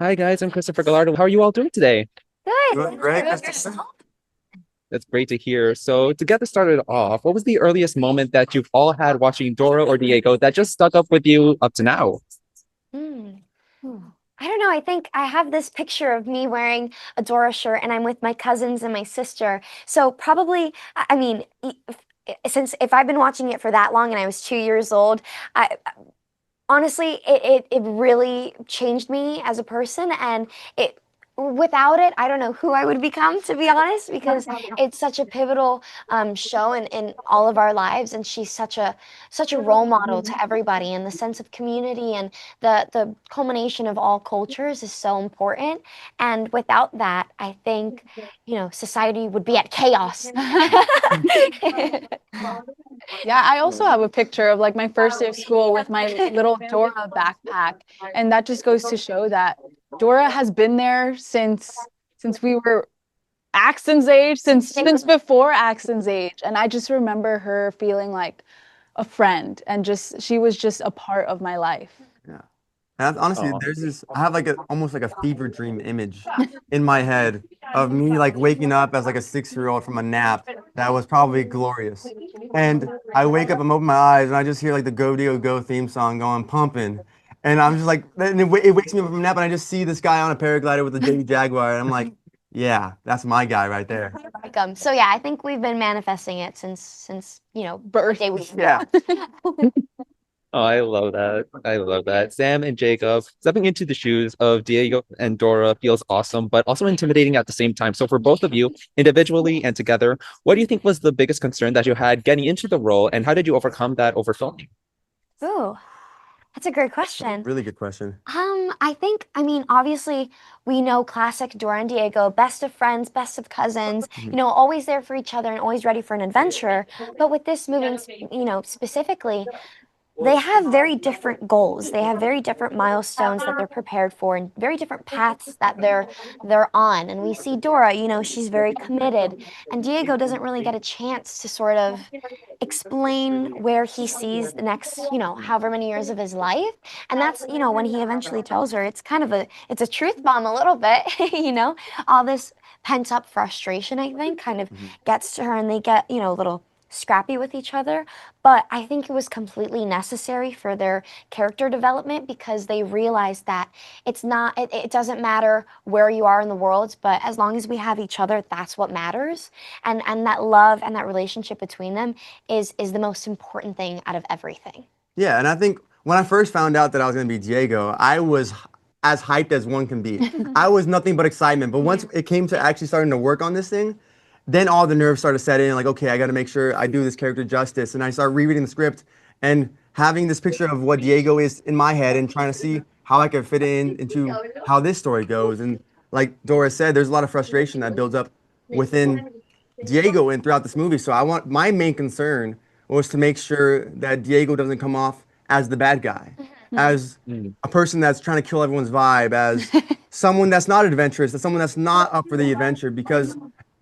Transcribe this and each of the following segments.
Hi guys, I'm Christopher Gallardo. How are you all doing today? Good. Doing great. Good yourself. That's great to hear. So to get this started off, what was the earliest moment that you've all had watching Dora or Diego that just stuck up with you up to now? Hmm. I don't know. I think I have this picture of me wearing a Dora shirt and I'm with my cousins and my sister. So probably, I mean, since if I've been watching it for that long and I was 2 years old, I honestly, it really changed me as a person, and it without it, I don't know who I would become, to be honest, because it's such a pivotal show in all of our lives, and she's such a role model to everybody, and the sense of community and the culmination of all cultures is so important. And without that, I think, society would be at chaos. Yeah, I also have a picture of like my first day of school with my little Dora backpack. And that just goes to show that Dora has been there since we were Axton's age, since before Axton's age. And I just remember her feeling like a friend and just she was just a part of my life. Yeah. And honestly, Oh, I have like almost like a fever dream image in my head of me like waking up as like a 6-year-old from a nap that was probably glorious. And I wake up, I'm open my eyes, and I just hear like the Go Dio Go theme song going pumping. And I'm just like, and it wakes me up from a nap, and I just see this guy on a paraglider with a baby Jaguar, and I'm like, yeah, that's my guy right there. Welcome. So yeah, I think we've been manifesting it since the day we Yeah. oh, I love that. I love that. Sam and Jacob, stepping into the shoes of Diego and Dora feels awesome, but also intimidating at the same time. So for both of you, individually and together, what do you think was the biggest concern that you had getting into the role, and how did you overcome that over filming? Ooh, that's a great question. Really good question. I mean, obviously, we know classic Dora and Diego, best of friends, best of cousins, Mhm. always there for each other and always ready for an adventure. But with this movie, specifically, they have very different goals. They have very different milestones that they're prepared for and very different paths that they're on. And we see Dora, she's very committed, and Diego doesn't really get a chance to sort of explain where he sees the next, however many years of his life. And that's, when he eventually tells her, it's a truth bomb a little bit, all this pent up frustration, I think, kind of Mhm. gets to her, and they get, a little scrappy with each other. But I think it was completely necessary for their character development, because they realized that it doesn't matter where you are in the world, but as long as we have each other, that's what matters. And that love and that relationship between them is the most important thing out of everything. Yeah, and I think when I first found out that I was going to be Diego, I was as hyped as one can be. I was nothing but excitement. But once Yeah. it came to actually starting to work on this thing, then all the nerves started to set in. Like, okay, I got to make sure I do this character justice. And I started rereading the script and having this picture of what Diego is in my head and trying to see how I could fit into how this story goes. And like Dora said, there's a lot of frustration that builds up within Diego and throughout this movie. So my main concern was to make sure that Diego doesn't come off as the bad guy, as Mm. a person that's trying to kill everyone's vibe, as someone that's not adventurous, as someone that's not up for the adventure, because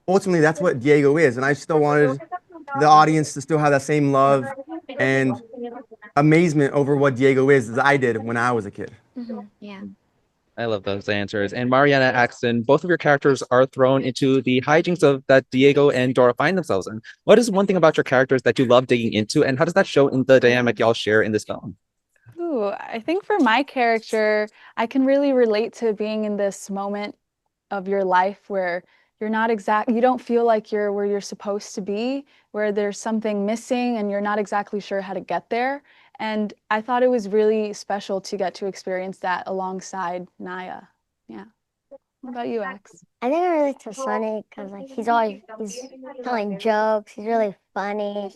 ultimately that's what Diego is. And I still wanted the audience to still have that same love and amazement over what Diego is as I did when I was a kid. Yeah. I love those answers. And Mariana Axton, both of your characters are thrown into the hijinks of that Diego and Dora find themselves in. What is one thing about your characters that you love digging into, and how does that show in the dynamic y'all share in this film? Ooh, I think for my character, I can really relate to being in this moment of your life where you don't feel like you're where you're supposed to be, where there's something missing and you're not exactly sure how to get there. And I thought it was really special to get to experience that alongside Naya. Yeah. What about you, Ax? I think I relate to Sonic because like he's telling jokes. He's really funny.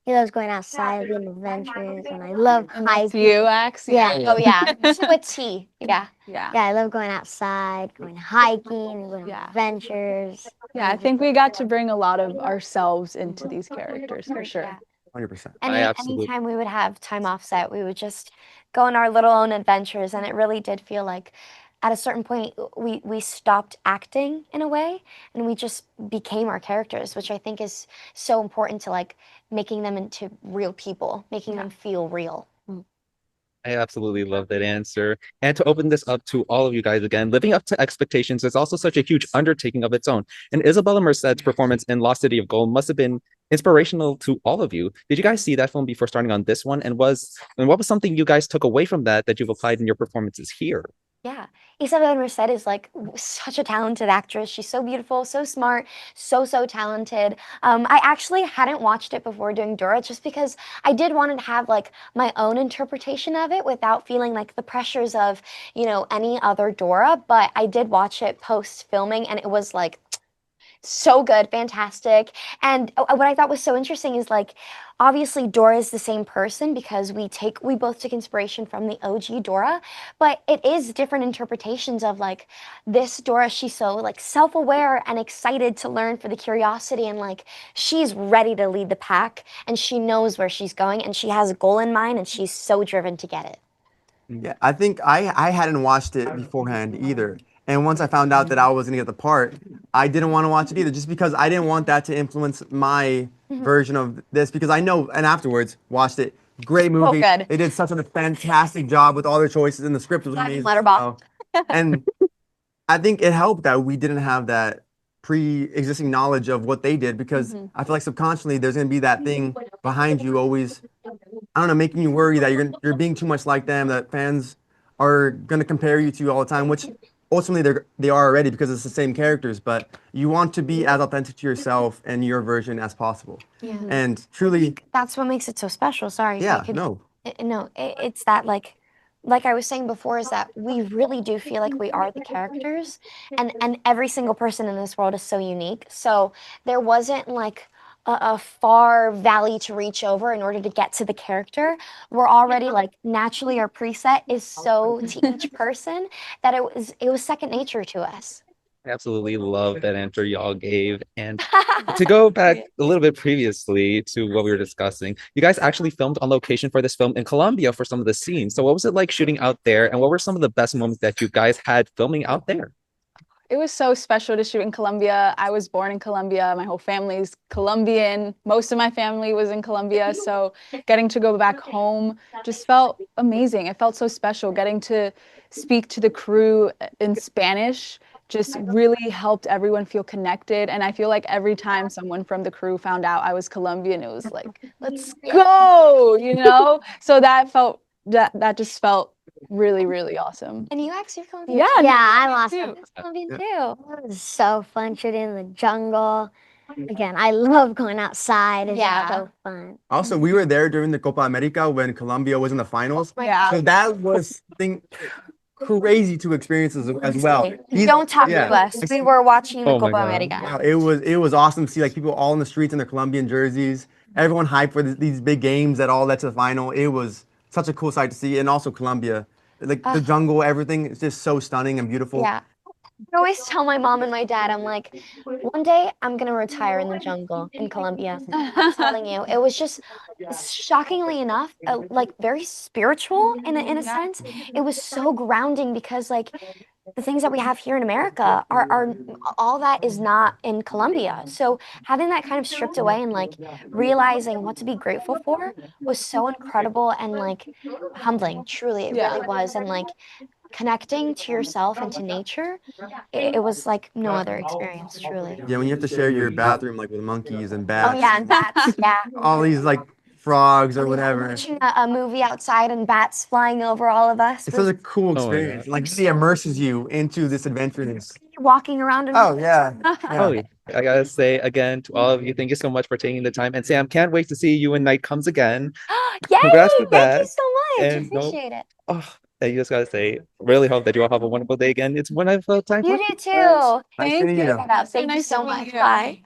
He loves going outside, being adventurous, and I love And that's you, hiking. Ax? Yeah, Oh yeah. With tea. Yeah. Yeah. yeah, I love going outside, going hiking, going on Yeah. adventures. Yeah, I think we got to bring a lot of ourselves into these characters for sure. Yeah. 100%. And I absolutely. anytime we would have time off set, we would just go on our little own adventures, and it really did feel like at a certain point we stopped acting in a way, and we just became our characters, which I think is so important to like making them into real people, making them feel real. I absolutely love that answer. And to open this up to all of you guys again, living up to expectations is also such a huge undertaking of its own. And Isabela Merced's performance in Lost City of Gold must have been inspirational to all of you. Did you guys see that film before starting on this one? And what was something you guys took away from that you've applied in your performances here? Yeah, Isabel Merced is like such a talented actress. She's so beautiful, so smart, so talented. I actually hadn't watched it before doing Dora just because I did want to have like my own interpretation of it without feeling like the pressures of, any other Dora. But I did watch it post filming and it was like so good, fantastic. And what I thought was so interesting is like, obviously Dora is the same person because we both took inspiration from the OG Dora, but it is different interpretations of like this Dora. She's so like self-aware and excited to learn for the curiosity, and like she's ready to lead the pack and she knows where she's going and she has a goal in mind and she's so driven to get it. Yeah, I think I hadn't watched it beforehand either. And once I found out that I was gonna get the part, I didn't want to watch it either, just because I didn't want that to influence my version of this. Because I know, and afterwards watched it. Great movie. good. They did such a fantastic job with all their choices, and the script was amazing. Letterboxd. And I think it helped that we didn't have that pre-existing knowledge of what they did, because I feel like subconsciously there's gonna be that thing behind you always, I don't know, making you worry that you're being too much like them, that fans are gonna compare you to all the time, which ultimately they are already because it's the same characters, but you want to be as authentic to yourself and your version as possible. Yeah. And truly, That's what makes it so special. Sorry. yeah, I could- no. No, it's that like I was saying before, is that we really do feel like we are the characters, and every single person in this world is so unique. So there wasn't like a far valley to reach over in order to get to the character. We're already like naturally our preset is so to each person that it was second nature to us. I absolutely love that answer y'all gave. And to go back a little bit previously to what we were discussing, you guys actually filmed on location for this film in Colombia for some of the scenes. So what was it like shooting out there, and what were some of the best moments that you guys had filming out there? It was so special to shoot in Colombia. I was born in Colombia. My whole family's Colombian. Most of my family was in Colombia. So getting to go back home just felt amazing. It felt so special. Getting to speak to the crew in Spanish just really helped everyone feel connected. And I feel like every time someone from the crew found out I was Colombian, it was like, let's go. So that just felt really awesome. And you actually Colombian? Yeah, Yeah, I'm too. awesome. Colombian Yeah. too. It was so fun shooting in the jungle. Again, I love going outside. It's Yeah. so fun. Also, we were there during the Copa America when Colombia was in the finals. Yeah. So that was crazy to experience as well. Don't talk yeah. to us. We were watching the Oh my Copa God. America. Wow, it was awesome to see like people all in the streets in their Colombian jerseys. Everyone hyped for these big games that all led to the final. It was such a cool sight to see, and also Colombia, like the jungle, everything is just so stunning and beautiful. Yeah. I always tell my mom and my dad, I'm like, one day I'm gonna retire in the jungle in Colombia. I'm telling you, it was just shockingly enough, like very spiritual in a sense. It was so grounding because like the things that we have here in America are all that is not in Colombia. So having that kind of stripped away and like realizing what to be grateful for was so incredible and like humbling. Truly, it really was. And like connecting to yourself and to nature, it was like no other experience, truly. Yeah, when you have to share your bathroom like with monkeys and Oh bats, yeah, and bats, yeah. all these like frogs or whatever. Watching a movie outside and bats flying over all of us. It's such was a cool Oh my experience. God. Like it really immerses you into this adventureness. walking around and Oh yeah. Oh, Yeah. I gotta say again to all of you, thank you so much for taking the time. And Sam, can't wait to see you when night comes again. Yay! Congrats with Thank you that. so much. And no- Appreciate it. Oh, I just gotta say, really hope that you all have a wonderful day again. It's one of a time. You do too. Nice meeting you. Thank you Nice so to meet much. you. Bye.